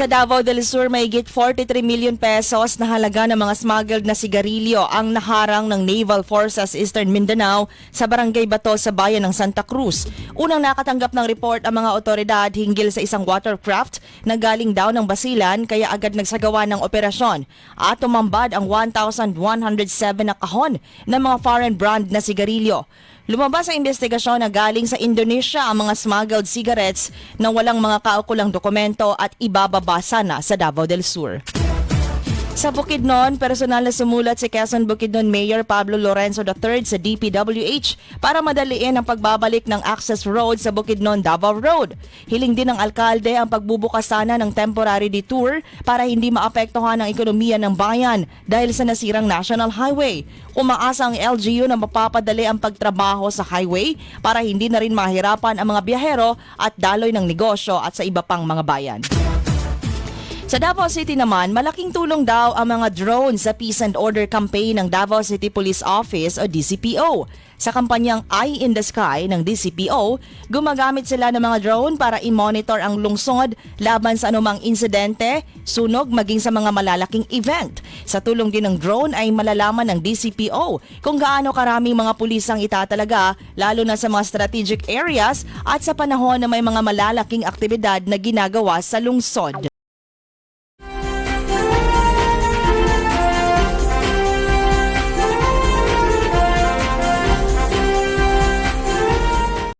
Sa Davao del Sur, mahigit 43 million pesos na halaga ng mga smuggled na sigarilyo ang naharang ng Naval Forces Eastern Mindanao sa Barangay Bato sa bayan ng Santa Cruz. Unang nakatanggap ng report ang mga otoridad hinggil sa isang watercraft na galing daw ng Basilan kaya agad nagsagawa ng operasyon at tumambad ang 1,107 na kahon ng mga foreign brand na sigarilyo. Lumabas sa investigasyon na galing sa Indonesia ang mga smuggled cigarettes na walang mga kaukulang dokumento at ibababa sana sa Davao del Sur. Sa Bukidnon, personal na sumulat si Quezon Bukidnon Mayor Pablo Lorenzo III sa DPWH para madaliin ang pagbabalik ng access road sa Bukidnon Davao Road. Hiling din ng alkalde ang pagbubukas sana ng temporary detour para hindi maapektuhan ang ekonomiya ng bayan dahil sa nasirang National Highway. Umaasa ang LGU na mapapadali ang pagtrabaho sa highway para hindi na rin mahirapan ang mga biyahero at daloy ng negosyo at sa iba pang mga bayan. Sa Davao City naman, malaking tulong daw ang mga drone sa Peace and Order Campaign ng Davao City Police Office o DCPO. Sa kampanyang Eye in the Sky ng DCPO, gumagamit sila ng mga drone para i-monitor ang lungsod laban sa anumang insidente, sunog maging sa mga malalaking event. Sa tulong din ng drone ay malalaman ng DCPO kung gaano karaming mga pulis ang itatalaga lalo na sa mga strategic areas at sa panahon na may mga malalaking aktibidad na ginagawa sa lungsod.